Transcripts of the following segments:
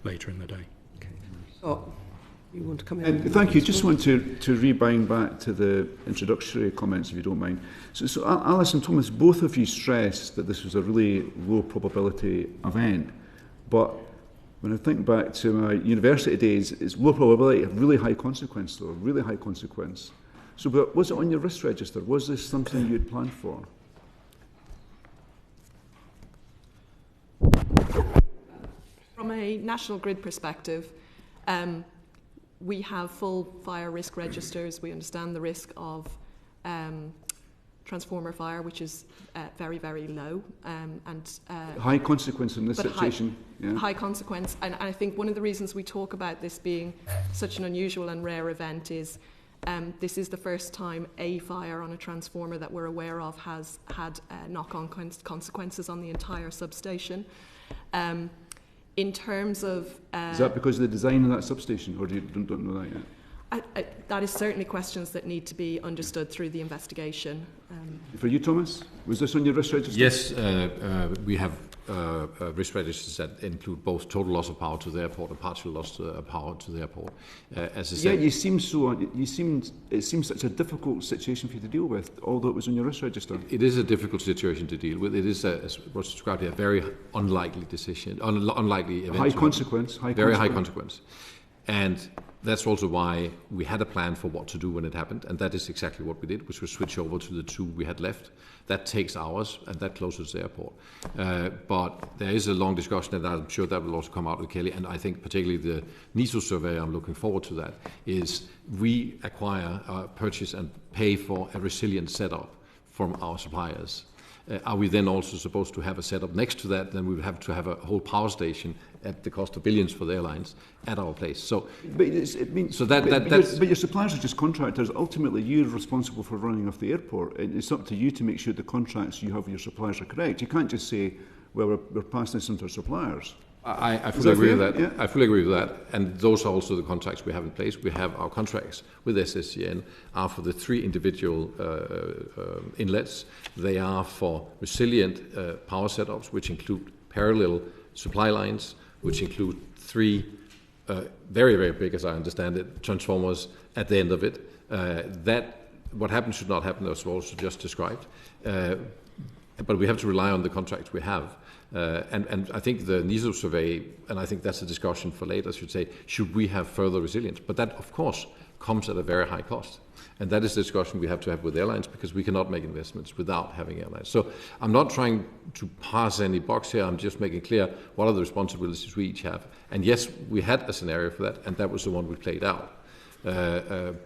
later in the day. Okay. Oh, you want to come in? Thank you. Just want to rebind back to the introductory comments, if you don't mind. So Alice and Thomas, both of you stressed that this was a really low probability event, but when I think back to my university days, it's low probability of really high consequence, though, really high consequence. So but was it on your risk register? Was this something you had planned for? From a national grid perspective, we have full fire risk registers. We understand the risk of transformer fire, which is very, very low. High consequence in this situation. High consequence. And I think one of the reasons we talk about this being such an unusual and rare event is this is the first time a fire on a transformer that we're aware of has had knock-on consequences on the entire substation. In terms of... is that because of the design of that substation, or don't know that yet? That is certainly questions that need to be understood through the investigation. For you, Thomas, was this on your risk register? Yes, we have risk registers that include both total loss of power to the airport and partial loss of power to the airport. As I said, it seems such a difficult situation for you to deal with, although it was on your risk register. It is a difficult situation to deal with. It is, as was described here, a very unlikely decision, unlikely event. High consequence. Very high consequence. And that's also why we had a plan for what to do when it happened, and that is exactly what we did, which was switch over to the two we had left. That takes hours, and that closes the airport. But there is a long discussion, and I'm sure that will also come out with Kelly, and I think particularly the NISO survey, I'm looking forward to that, is we acquire, purchase and pay for a resilient setup from our suppliers. Are we then also supposed to have a setup next to that? Then we would have to have a whole power station at the cost of billions for the airlines at our place. So, but your suppliers are just contractors. Ultimately, you're responsible for running off the airport. It's up to you to make sure the contracts you have with your suppliers are correct. You can't just say, "Well, we're passing this on to our suppliers." I fully agree with that. Yeah. I fully agree with that. And those are also the contracts we have in place. We have our contracts with SSEN are for the three individual inlets. They are for resilient power setups, which include parallel supply lines, which include three very, very big, as I understand it, transformers at the end of it. That what happened should not happen, as was also just described. But we have to rely on the contracts we have. And I think the NISO survey, and I think that's a discussion for later, should say, should we have further resilience? But that, of course, comes at a very high cost. And that is the discussion we have to have with airlines, because we cannot make investments without having airlines. So I'm not trying to pass any box here. I'm just making clear what are the responsibilities we each have. And yes, we had a scenario for that, and that was the one we played out. Having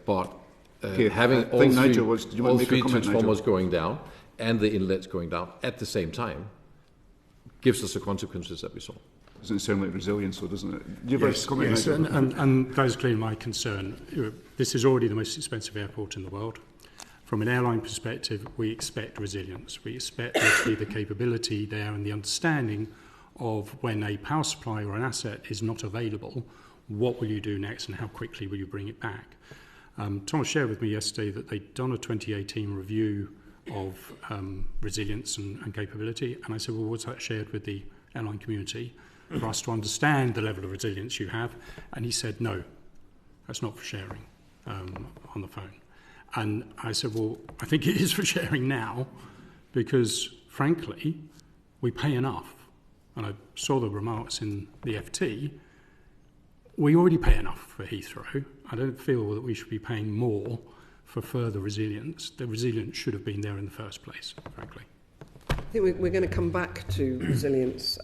all three transformers going down and the inlets going down at the same time gives us the consequences that we saw. Doesn't sound like resilience, though, doesn't it? Yes, and that is clearly my concern. This is already the most expensive airport in the world. From an airline perspective, we expect resilience. We expect there to be the capability there and the understanding of when a power supply or an asset is not available, what will you do next and how quickly will you bring it back? Thomas shared with me yesterday that they'd done a 2018 review of resilience and capability, and I said, well, was that shared with the airline community for us to understand the level of resilience you have? And he said, no, that's not for sharing on the phone. And I said, well, I think it is for sharing now, because frankly, we pay enough. And I saw the remarks in the FT. We already pay enough for Heathrow. I don't feel that we should be paying more for further resilience. The resilience should have been there in the first place, frankly. I think we're going to come back to resilience